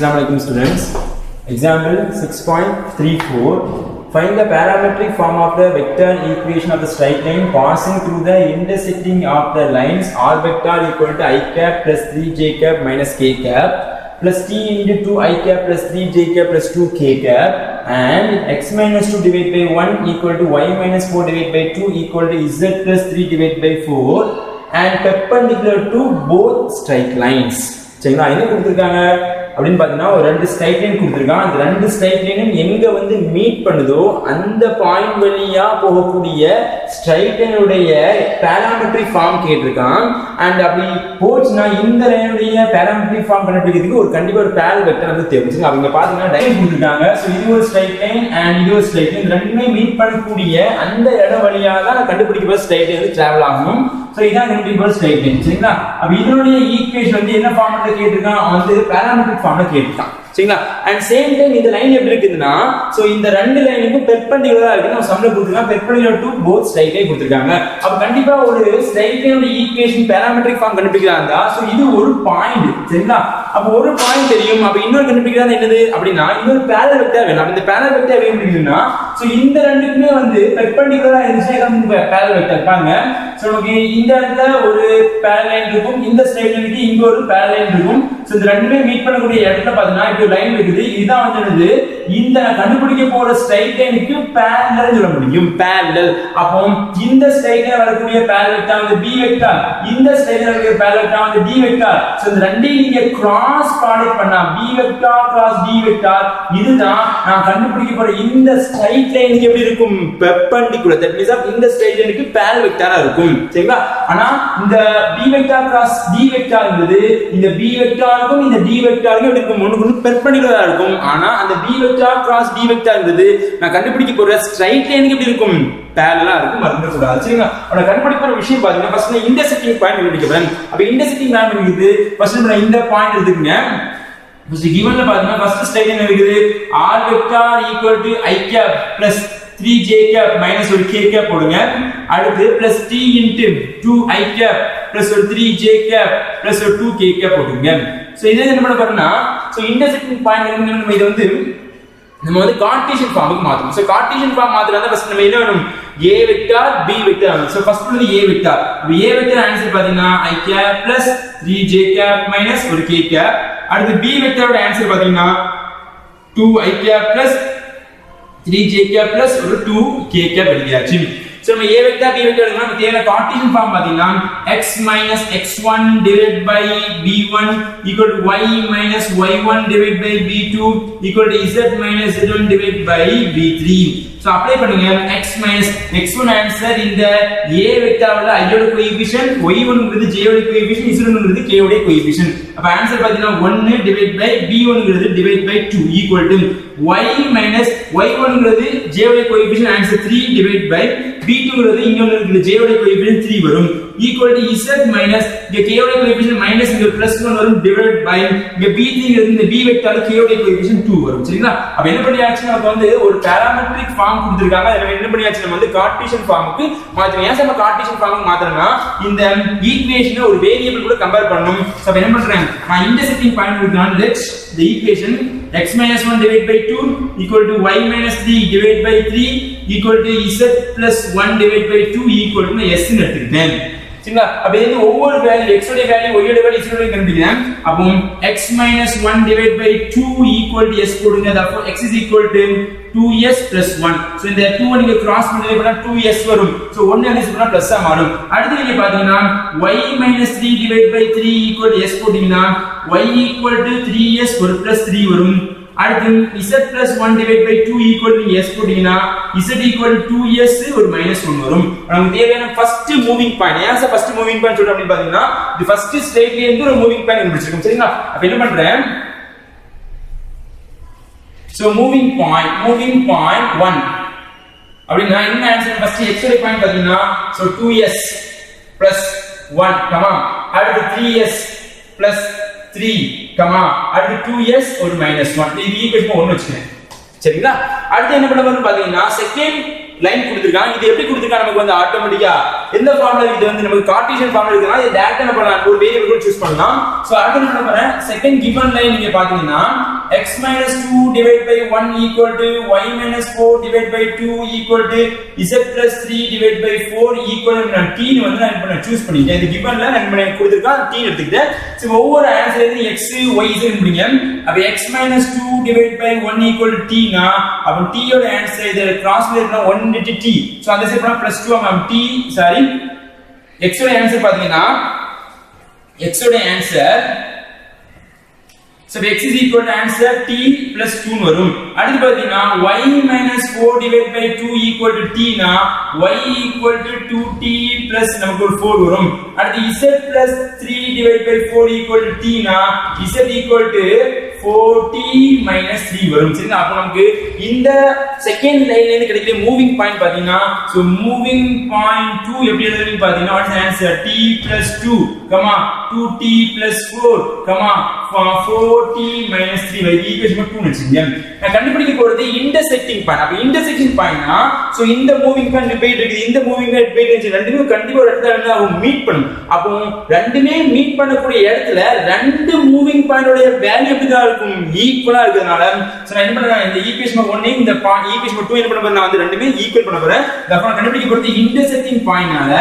Assalamu alaikum students. Example 6.34. Find the parametric form of the vector equation of the straight line passing through the intersecting of the lines r vector equal to I cap plus 3j cap minus k cap plus t into 2 I cap plus 3j cap plus 2k cap and x minus 2 divided by 1 equal to y minus 4 divided by 2 equal to z plus 3 divided by 4 and perpendicular to both straight lines. சரிங்களா, என்ன கொடுத்திருக்காங்க அப்படின்னு பார்த்தீங்கன்னா ஒரு ரெண்டு straight line கொடுத்துருக்கான். அந்த ரெண்டு ஸ்ட்ரைட் லைனும் எங்க வந்து மீட் பண்ணுதோ அந்த பாயிண்ட் வழியா போகக்கூடிய ஸ்ட்ரைட் லைனுடைய பேராமெட்ரிக் ஃபார்ம் கேட்டிருக்கான். அண்ட் அப்படி போச்சுன்னா இந்த லைனுடைய பேராமெட்ரிக் ஃபார்ம் கண்டுபிடிக்கிறதுக்கு ஒரு கண்டிப்பா ஒரு பேரல் வெக்டர் வந்து தேவைப்படுது. அவங்க பாத்தீங்கன்னா லைன் கொடுத்துருக்காங்க. ஸோ இது ஒரு ஸ்ட்ரைட் லைன் அண்ட் இது ஒரு ஸ்ட்ரைட் லைன், ரெண்டுமே மீட் பண்ணக்கூடிய அந்த இடம் வழியா தான் கண்டுபிடிக்கிற ஸ்ட்ரைட் லைன் வந்து டிராவல் ஆகும். சோ இதான் கண்டுபிடிக்கிற ஸ்ட்ரைட் லைன். சரிங்களா, அப்ப இதனுடைய ஈக்குவேஷன் வந்து என்ன ஃபார்ம்ல கேட்டிருக்கான், வந்து பேராமெட்ரிக் ஃபார்ம்ல கேட்டிருக்கான். சரிங்களா, அண்ட் சேம் டைம் இந்த லைன் எப்படி இருக்குதுன்னா, சோ இந்த ரெண்டு லைனுக்கும் பெர்பெண்டிகுலரா இருக்கு. நம்ம சம்ல கொடுத்திருக்காங்க perpendicular to both straight line கொடுத்திருக்காங்க. அப்ப கண்டிப்பா ஒரு ஸ்ட்ரைட் லைனோட ஈக்குவேஷன் பேராமெட்ரிக் ஃபார்ம் கண்டுபிடிக்கிறாங்க. சோ இது ஒரு பாயிண்ட். சரிங்களா, அப்ப ஒரு பாயிண்ட் தெரியும். அப்ப இன்னொரு கண்டுபிடிக்கிறது என்னது அப்படின்னா இன்னொரு பேரலல் வெக்டர் வேணும். அப்ப இந்த பேரலல் வெக்டர் எப்படி கண்டுபிடிக்கணும்னா, சோ இந்த ரெண்டுக்குமே வந்து பெர்பெண்டிகுலரா இருந்துச்சு பேரலல் வெக்டர் பாருங்க. சோ நமக்கு இந்த இடத்துல ஒரு பேரலல் லைன் இருக்கும், இந்த ஸ்ட்ரைட் லைனுக்கு இங்க ஒரு பேரலல் லைன் இருக்கும். சோ இந்த ரெண்டுமே மீட் பண்ணக்கூடிய இடத்துல பாத்தீங்கன்னா இப்படி லைன் இருக்குது. இதுதான் வந்து இந்த கண்டுபிடிக்க போற ஸ்ட்ரைட் லைனுக்கு பேரலல் சொல்ல முடியும். பேரலல். அப்போ இந்த ஸ்ட்ரைட் லைன் வரக்கூடிய பேரலல் வெக்டர் வந்து b வெக்டர், இந்த ஸ்ட்ரைட் லைன் வரக்கூடிய பேரலல் வெக்டர் வந்து d வெக்டர். சோ இந்த ரெண்டையும் நீங்க கிராஸ் ப்ராடக்ட் பண்ணா b vector cross d vector, இதுதான் நான் கண்டுபிடிக்க போற இந்த ஸ்ட்ரைட் லைனுக்கு எப்படி இருக்கும், பெர்பெண்டிகுலர். தட் மீன்ஸ் இந்த ஸ்ட்ரைட் லைனுக்கு பேரலல் வெக்டரா இருக்கும். சரிங்களா, ஆனா இந்த b வெக்டர் கிராஸ் d வெக்டர்ங்கிறது இந்த b வெக்டருக்கும் இந்த d வெக்டருக்கும் எப்படி இருக்கும், ஒண்ணுக்கு பெர்பெண்டிகுலரா இருக்கும். ஆனா அந்த b வெக்டர் கிராஸ் d வெக்டர்ங்கிறது நான் கண்டுபிடிக்க போற ஸ்ட்ரைட் லைனுக்கு எப்படி இருக்கும், பேரலலா இருக்கும். மறந்துட கூடாது. சரிங்களா, நான் கண்டுபிடிக்க போற விஷயம் பாத்தீங்கன்னா ஃபர்ஸ்ட் நான் இன்டர்செக்டிங் பாயிண்ட் கண்டுபிடிக்க போறேன். அப்ப இன்டர்செக்டிங் பாயிண்ட் இருக்குது. ஃபர்ஸ்ட் நான் இந்த பாயிண்ட் எடுத்துக்கங்க. ஃபர்ஸ்ட் கிவன்ல பாத்தீங்கன்னா ஃபர்ஸ்ட் ஸ்ட்ரைட் லைன் இருக்குது r vector equal to I cap plus 3j cap minus ஒரு k cap போடுங்க. அடுத்து plus t into 2I cap plus ஒரு 3j cap plus ஒரு 2k cap போடுங்க. சோ இதை என்ன பண்ண போறோம்னா, சோ இன்டர்செக்டிங் பாயிண்ட் நம்ம இத வந்து நம்ம வந்து கார்ட்டீசியன் ஃபார்முக்கு மாத்தணும். சோ கார்ட்டீசியன் ஃபார்ம் மாத்தறதா ஃபர்ஸ்ட் நம்ம என்ன வேணும், a vector b vector. So first வந்து a வெக்டர். அப்ப a வெக்டர் ஆன்சர் பாத்தீங்கன்னா I cap plus 3j cap minus ஒரு k cap. அடுத்து b வெக்டரோட ஆன்சர் பாத்தீங்கன்னா 2I cap plus 3j cap plus ஒரு 2k cap எழுதியாச்சு. சோ நம்ம a வெக்டர் b வெக்டர் எடுக்கணும். நமக்கு தேவையான கார்ட்டீசியன் ஃபார்ம் பாத்தீங்கன்னா x minus x1 divided by b1 equal to y minus y1 divided by b2 equal to z minus z1 divided by b3. So apply பண்ணுங்க. x minus x1 answer இந்த a வெக்டர்ல i யோட coefficient, y1 ங்கிறது j யோட coefficient, z1 ங்கிறது k யோட coefficient. அப்ப answer பாத்தீங்கன்னா 1 divided by b1 ங்கிறது divided by 2 equal to y minus y1 ங்கிறது j யோட coefficient answer 3 divided by b2 ங்கிறது இங்க இருக்குது j யோட கோஎஃபிஷியன்ட் 3 வரும் equal to z minus இங்க k யோட கோஎஃபிஷியன்ட் மைனஸ் இங்க பிளஸ் 1 வரும் divided by இங்க b3 ங்கிறது இந்த b வெக்டர் k யோட கோஎஃபிஷியன்ட் 2 வரும். சரிங்களா, அப்ப என்ன பண்ணியாச்சு, நமக்கு வந்து ஒரு பேராமெட்ரிக் ஃபார்ம் கொடுத்திருக்காங்க. அத என்ன பண்ணியாச்சு, நம்ம வந்து கார்ட்டீசியன் ஃபார்முக்கு மாத்தணும். ஏன் நம்ம கார்ட்டீசியன் ஃபார்முக்கு மாத்தறோம்னா இந்த ஈக்குவேஷனை ஒரு வேரியபிள் கூட கம்பேர் பண்ணனும். சோ அப்ப என்ன பண்றேன், நான் இன்டர்செக்டிங் பாயிண்ட் எடுக்கறேன். Let's the equation x minus 1 divided by 2 equal to y minus 3 divided by 3 equal to z plus 1 divided by 2 equal to s ன்னு எடுத்துக்கிட்டேன். சரிங்களா, அப்ப இது ஒவ்வொரு வேல்யூ x உடைய வேல்யூ y உடைய வேல்யூ z உடைய கண்டுபிடிக்கிறேன். அப்போ x minus 1 divided by 2 equal to s போடுங்க. therefore x is equal to 2s plus 1. So இந்த 2 நீங்க கிராஸ் பண்ணீங்கன்னா 2s வரும். சோ 1 அடிச்சு பண்ணா பிளஸ் ஆ மாறும். அடுத்து நீங்க பாத்தீங்கன்னா y minus 3 divided by 3 equal to s போட்டீங்கன்னா y equal to 3s ஒரு plus 3 வரும். அடுத்து z plus 1 divided by 2 equal to s போட்டீங்கன்னா z equal to 2s ஒரு minus 1 வரும். நமக்கு தேவையான ஃபர்ஸ்ட் மூவிங் பாயிண்ட். ஏன் சார் ஃபர்ஸ்ட் மூவிங் பாயிண்ட் சொல்றோம் அப்படி பாத்தீங்கன்னா தி ஃபர்ஸ்ட் ஸ்ட்ரைட்ல இருந்து ஒரு மூவிங் பாயிண்ட் கண்டுபிடிச்சிருக்கோம். சரிங்களா, அப்ப என்ன பண்றேன், so moving point 1 அப்படினா என்ன ஆன்சர், ஃபர்ஸ்ட் x உடைய பாயிண்ட் பாத்தீங்கன்னா so 2s plus 1 கமா அடுத்து 3s plus 3 கமா அடுத்து 2s ஒரு minus 1. இது ஈக்குவேஷன் 1 வெச்சுக்கிறேன். சரிங்களா, அடுத்து என்ன பண்ண போறோம் பாத்தீங்கன்னா செகண்ட் லைன் கொடுத்திருக்காங்க. இது எப்படி கொடுத்திருக்காங்க நமக்கு வந்து ஆட்டோமேட்டிக்கா எந்த ஃபார்முலா இது வந்து நமக்கு கார்ட்டீசியன் ஃபார்முலா இருக்குனா இது டைரக்டா என்ன பண்ணலாம் ஒரு வேரியபிள் சூஸ் பண்ணலாம். சோ அடுத்து என்ன பண்றேன் செகண்ட் கிவன் லைன் நீங்க பாத்தீங்கன்னா x minus 2 divided by 1 equal to y minus 4 divided by 2 equal to z plus 3 divided by 4 equal to நான் t னு வந்து நான் பண்ண சூஸ் பண்ணிட்டேன். இந்த கிவன்ல நான் கொடுத்திருக்கேன் t எடுத்துக்கிட்டேன். சோ ஒவ்வொரு ஆன்சர் இருந்து x y z முடிங்க. அப்ப x minus 2 divided by 1 equal to t னா அப்ப t யோட ஆன்சர் இத கிராஸ் பண்ணா 1 into t. சோ அந்த சைடு பண்ணா +2 ஆகும் t சாரி x ஓட ஆன்சர் பாத்தீங்கன்னா x ஓட answer so x is equal to answer t plus 2 னு வரும். அடுத்து பாத்தீங்கன்னா y minus 4 divided by 2 equal to t னா y equal to 2t plus நமக்கு ஒரு 4 வரும். அடுத்து z plus 3 divided by 4 equal to t னா z equal to 4t minus 3 வரும். சரிங்களா? அப்ப நமக்கு இந்த செகண்ட் லைன்ல இருந்து கிடைக்கிற மூவிங் பாயிண்ட் பாத்தீங்கன்னா சோ மூவிங் பாயிண்ட் 2 எப்படி எழுதுறீங்க பாத்தீங்கன்னா what is answer t plus 2 2t plus 4 4t minus 3 வரை ஈக்குவேஷன் 2 வெச்சுங்க. நான் கண்டுபிடிக்க போறது இன்டர்செக்டிங் பாயிண்ட். அப்ப இன்டர்செக்டிங் பாயிண்ட்னா சோ இந்த மூவிங் பாயிண்ட் போயிட்டு இருக்கு இந்த மூவிங் பாயிண்ட் போயிட்டு இருக்கு ரெண்டுமே கண்டிப்பா ஒரு இடத்துல வந்து அவங்க மீட் பண்ணும். அப்போ ரெண்டுமே மீட் பண்ணக்கூடிய இடத்துல ரெண்டு மூவிங் பாயிண்டோட வேல்யூ எப்படி தான் இருக்கும் ஈக்குவலா இருக்கிறதுனால சோ நான் என்ன பண்றேன் இந்த ஈக்குவேஷன் 1 இந்த ஈக்குவேஷன் 2 என்ன பண்ண போறேன் நான் வந்து ரெண்டுமே ஈக்குவல் பண்ண போறேன். அப்ப நான் கண்டுபிடிக்க போறது இன்டர்செக்டிங் பாயிண்ட்னால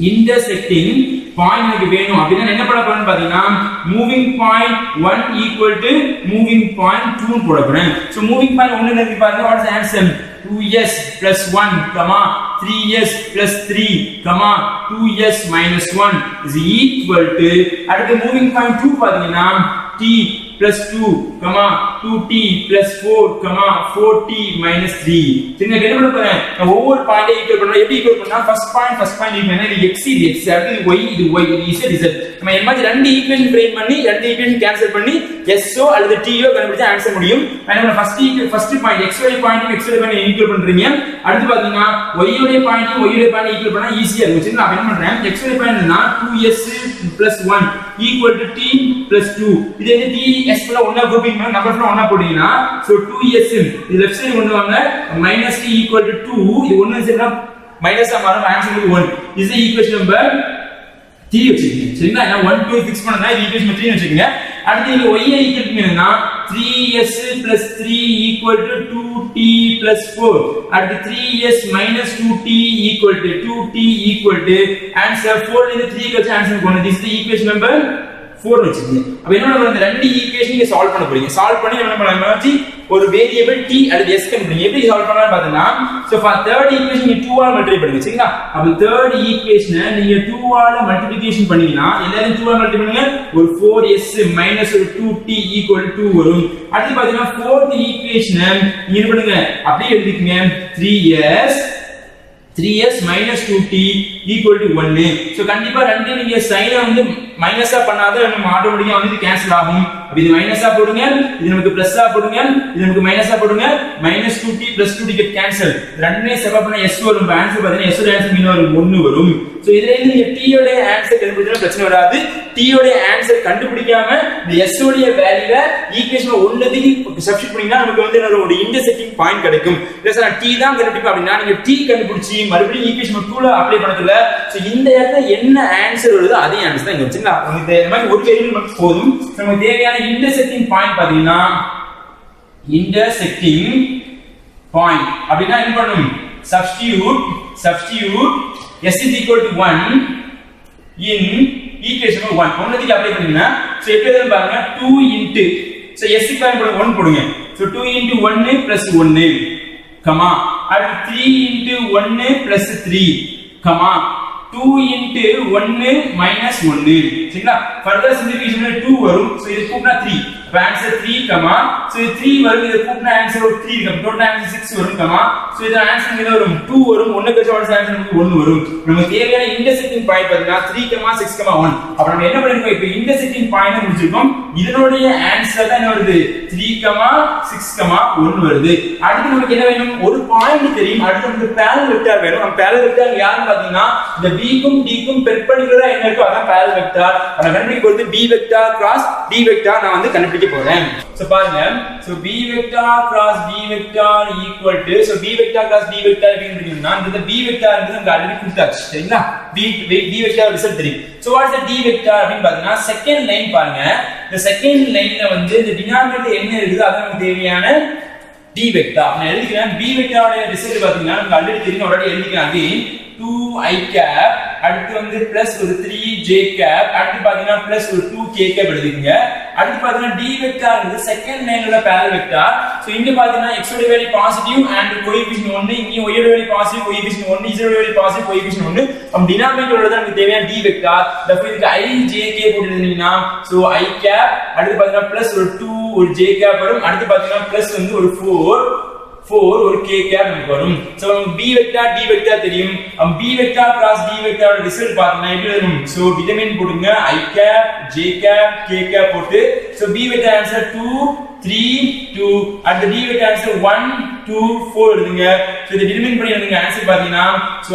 இன்டர்செக்டிங் பாயிண்ட் எனக்கு வேணும் அப்படினா என்ன பண்ண போறேன்னு பாத்தீங்கன்னா moving point 1 equal to moving point 2 போட போறேன். சோ மூவிங் பாயிண்ட் 1 என்ன இருக்கு பாருங்க what is answer 2s plus 1 3s plus 3 2s minus 1 is equal to அடுத்து மூவிங் பாயிண்ட் 2 பாத்தீங்கன்னா t plus 2 2t plus 4 4t minus 3 சரிங்க என்ன பண்ண போறேன் நான் ஒவ்வொரு பாயிண்டை ஈக்குவல் பண்றேன். எப்படி ஈக்குவல் பண்ணா ஃபர்ஸ்ட் பாயிண்ட் ஈக்குவல் இது x இது x அடுத்து y இது y இது z நம்ம இந்த மாதிரி ரெண்டு ஈக்குவேஷன் பிரேம் பண்ணி ரெண்டு ஈக்குவேஷன் கேன்சல் பண்ணி s ஓ அல்லது t ஓ கண்டுபிடிச்சா ஆன்சர் முடியும். நம்ம ஃபர்ஸ்ட் பாயிண்ட் x ஓட பாயிண்ட் x ஓட பாயிண்ட் ஈக்குவல் பண்றீங்க. அடுத்து பாத்தீங்கன்னா y ஓட பாயிண்ட் y ஓட பாயிண்ட் ஈக்குவல் பண்ணா ஈஸியா இருக்கும். சரி நான் என்ன பண்றேன் x ஓட பாயிண்ட் என்னன்னா 2s plus 1 equal to t plus 2 இது என்ன t s ஃபுல்லா ஒண்ணா குரூப்பிங் பண்ணா நம்பர் ஃபுல்லா ஒண்ணா போடுவீங்கன்னா சோ 2s இது லெஃப்ட் சைடு கொண்டு வாங்க minus t equal to 2 இது ஒண்ணு சேர்ந்தா மைனஸா மாறும் ஆன்சர் 1 இஸ் ஈக்குவேஷன் நம்பர் 3 வெச்சுக்கீங்க. சரிங்களா? நான் 1 2 ஃபிக்ஸ் பண்ணனா இது ஈக்குவேஷன் 3 வெச்சுக்கீங்க. அடுத்து இங்க y ஐ ஈக்குவல் பண்ணீங்கன்னா 3s plus 3 equal to 2t plus 4 அடுத்து 3s minus 2t equal to 2t equal to answer 4 இந்த 3 க்கு வச்சு ஆன்சர் பண்ணு. this is the equation number 4 வெச்சுக்கீங்க. அப்ப என்ன பண்ணலாம் இந்த ரெண்டு ஈக்குவேஷன் நீங்க சால்வ் பண்ண போறீங்க. சால்வ் பண்ணி என்ன பண்ணலாம் ஒரு வேரியபிள் t அல்லது s கண்டுபிடிங்க. எப்படி சால்வ் பண்ணலாம் பாத்தீங்கன்னா சோ ஃபார் தேர்ட் ஈக்குவேஷன் நீங்க 2 ஆல மல்டிப்ளை பண்ணுங்க. சரிங்களா? அப்ப தேர்ட் ஈக்குவேஷனை நீங்க 2 ஆல மல்டிப்ளிகேஷன் பண்ணீங்கன்னா எல்லாரும் 2 ஆல மல்டிப்ளை பண்ணுங்க ஒரு 4s minus ஒரு 2t equal to 2 வரும். அடுத்து பாத்தீங்கன்னா fourth ஈக்குவேஷனை நீங்க என்ன பண்ணுங்க அப்படியே எழுதிக்கங்க 3s minus 2t equal to 1 so கண்டிப்பா ரெண்டு நீங்க சைனை வந்து மைனஸா பண்ணாத நம்ம ஆட்டோமேட்டிக்கா வந்து கேன்சல் ஆகும். அப்ப இது மைனஸா போடுங்க இது நமக்கு பிளஸ்ஸா போடுங்க இது நமக்கு மைனஸா போடுங்க minus 2t plus 2t get cancel ரெண்டுமே சப்ஸ்டிட்யூட் பண்ணா s வரும். ஆன்சர் பாத்தீங்கன்னா s ஓட ஆன்சர் மீன் வரும் 1 வரும். சோ இதுல இருந்து நீங்க t ஓட ஆன்சர் கண்டுபிடிச்சா பிரச்சனை வராது. t ஓட ஆன்சர் கண்டுபிடிக்காம இந்த s ஓட வேல்யூல ஈக்குவேஷன் 1 க்கு சப்ஸ்டிட்யூட் பண்ணீங்கன்னா நமக்கு வந்து ஒரு இன்டர்செக்டிங் பாயிண்ட் கிடைக்கும். இல்ல சார் t தான் கண்டுபிடிப்பேன் அப்படினா நீங்க t கண்டுபிடிச்சி மறுபடியும் ஈக்குவேஷன் 2 ல அப்ளை பண்ணதுல சோ இந்த இடத்துல என்ன ஆன்சர் வருதோ அதே ஆன்சர் தான் இங்க வச்சுங்களா. நமக்கு இந்த மாதிரி ஒரு வேரியபிள் மட்டும் போதும். நமக்கு தேவையான இன்டர்செக்டிங் பாயிண்ட் பாத்தீங்கன்னா இன்டர்செக்டிங் பாயிண்ட் அப்படினா என்ன பண்ணனும் substitute s is equal to 1 in equation 1 ஒண்ணுக்கு அப்ளை பண்ணீங்கன்னா சோ எப்படி எழுதணும் பாருங்க 2 into சோ s க்கு பாயிண்ட் 1 போடுங்க. சோ 2 into 1 plus 1 அடுத்து 3 into 1 plus 3 2 into 1 minus 1 சரிங்களா? ஃபர்தர் சிம்பிளிஃபிகேஷன்ல 2 வரும். சோ இது கூட்டினா 3 அப்ப ஆன்சர் 3 சோ இது 3 வரும். இது கூட்டினா ஆன்சர் 3 இருக்கும். டோட்டல் ஆன்சர் 6 வரும் சோ இது ஆன்சர் என்ன வரும் 2 வரும். 1 க்கு ஆன்சர் நமக்கு 1 வரும். நமக்கு தேவையான இன்டர்செக்டிங் பாயிண்ட் பாத்தீங்கன்னா 3 6 1 அப்ப நம்ம என்ன பண்ணிருக்கோம் இப்போ இன்டர்செக்டிங் பாயிண்ட் முடிச்சிருக்கோம். இதனுடைய ஆன்சர் தான் என்ன வருது 3 6 1 வருது. அடுத்து நமக்கு என்ன வேணும் ஒரு பாயிண்ட் தெரியும். அடுத்து நமக்கு parallel வெக்டார் வேணும். நம்ம parallel வெக்டார் யாருன்னு பாத்தீங்கன்னா இந்த B க்கும் D க்கும் பெர்பெண்டிகுலரா என்ன இருக்கோ அதான் parallel vector. அத கண்டுபிடிக்க போறது B vector cross D vector நான் வந்து கண்டுபிடிக்க போறேன். சோ பாருங்க, so B vector cross D vector equal to, so B vector cross D vector அப்படினா இந்த B vector வந்து நமக்கு ஆல்ரெடி கொடுத்தாச்சு சரிங்களா. B vector ரிசல்ட் தெரியும். So what is the D vector அப்படினு பாத்தீங்கன்னா செகண்ட் லைன் பாருங்க. இந்த செகண்ட் லைன்ல வந்து இந்த டினாமினேட்டர் என்ன இருக்குது அது நமக்கு தேவையான D vector. நான் எழுதிக்கிறேன். B vector ஓட ரிசல்ட் பாத்தீங்கன்னா நமக்கு ஆல்ரெடி தெரியும், ஆல்ரெடி எழுதிக்கிறேன். again 2i cap, அடுத்து வந்து பிளஸ் ஒரு 3j cap, அடுத்து பாத்தீங்கன்னா பிளஸ் ஒரு 2k cap எழுதிக்கங்க. அடுத்து பாத்தீங்கன்னா D vector வந்து செகண்ட் லைன்ல parallel vector. சோ இங்க பாத்தீங்கன்னா x ஓட வேல்யூ பாசிட்டிவ் and கோஎஃபிஷியன்ட் 1, இங்க y ஓட வேல்யூ பாசிட்டிவ் கோஎஃபிஷியன்ட் 1, z ஓட வேல்யூ பாசிட்டிவ் கோஎஃபிஷியன்ட் 1. அப்ப டினாமினேட்டரோட தான் நமக்கு தேவையான D vector. தப்ப இதுக்கு i j k போட்டு எழுதினீங்கன்னா சோ i cap, அடுத்து பாத்தீங்கன்னா பிளஸ் ஒரு 2 ஒரு j cap வரும், அடுத்து பாத்தீங்கன்னா பிளஸ் வந்து ஒரு 4 ஒரு k cap நமக்கு வரும். சோ நமக்கு B vector D vector தெரியும். B vector cross D vector ஓட ரிசல்ட் பார்த்தீங்கன்னா எப்படி வரும்? சோ டிடர்மினன்ட் போடுங்க, i cap j cap k cap போட்டு சோ B vector ஆன்சர் 2 3 2, அடுத்து D vector ஆன்சர் 1 2 4 எழுதுங்க. சோ இந்த டிடர்மினன்ட் பண்ணி எழுதுங்க. ஆன்சர் பாத்தீங்கன்னா so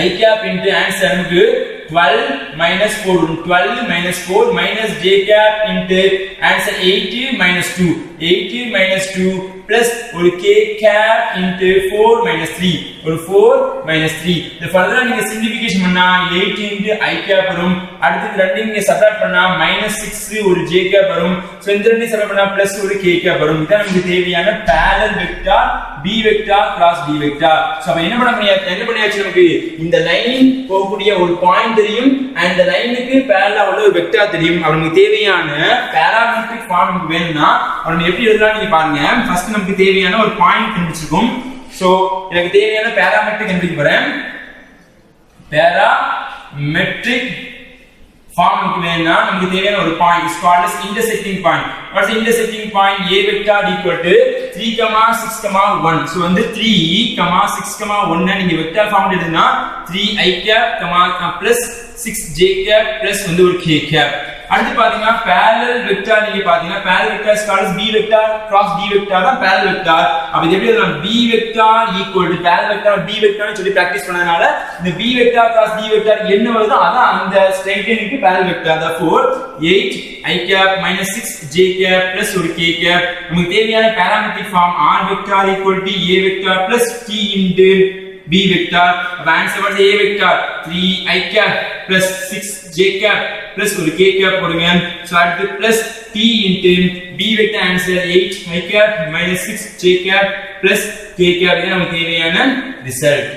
i cap into answer நமக்கு 12 minus 4, 12 minus 4 minus j cap into answer 8 minus 2, 8 minus 2 plus ஒரு k cap into 4 minus 3, ஒரு 4 minus 3. இந்த ஃபர்தரா நீங்க சிம்பிளிஃபிகேஷன் பண்ணா 8 into i cap வரும், அடுத்து ரெண்டு நீங்க சப்ட்ராக்ட் பண்ணா -6 ஒரு j cap வரும். சோ இந்த ரெண்டையும் சப்ட்ராக்ட் பண்ணா பிளஸ் ஒரு k cap வரும். இதான் நமக்கு தேவையான parallel vector B vector cross D vector. So அப்ப என்ன பண்ணியாச்சு நமக்கு இந்த லைன் போகக்கூடிய ஒரு பாயிண்ட் தெரியும் and the லைனுக்கு parallel உள்ள ஒரு வெக்டார் தெரியும். நமக்கு தேவையான parametric form நமக்கு வேணும்னா நம்ம எப்படி எழுதலாம் நீங்க பாருங்க. ஃபர்ஸ்ட் நமக்கு தேவையான ஒரு பாயிண்ட் கண்டுபிடிச்சிருக்கோம். சோ எனக்கு தேவையான parametric கண்டுபிடிக்க போறேன். parametric form நமக்கு வேணும்னா நமக்கு தேவையான ஒரு point is called as intersecting point. What is the intersecting point? A vector equal to 3, 6, 1. So வந்து 3, 6, 1 நீங்க வெக்டார் ஃபார்ம்ல எழுதுனா 3i cap plus 6j cap plus வந்து ஒரு k cap. அடுத்து பாத்தீங்கன்னா parallel vector நீங்க பாத்தீங்கன்னா parallel vector is called as B vector cross D vector தான் parallel vector. அப்ப இது எப்படி எழுதலாம்? B vector equal to parallel vector B vector னு சொல்லி பிராக்டீஸ் பண்ணதனால இந்த B vector cross D vector என்ன வருதோ அதான் அந்த ஸ்ட்ரைட் லைனுக்கு parallel vector. therefore 8i cap minus 6j cap plus ஒரு k cap. நமக்கு தேவையான parametric form R vector equal to A vector plus T into B vector. அப்ப ஆன்சர் வந்து A vector 3i cap plus 6j cap plus ஒரு k cap போடுங்க. So அடுத்து plus T into B vector answer 8i cap minus 6j cap plus k cap. இது நமக்கு தேவையான result.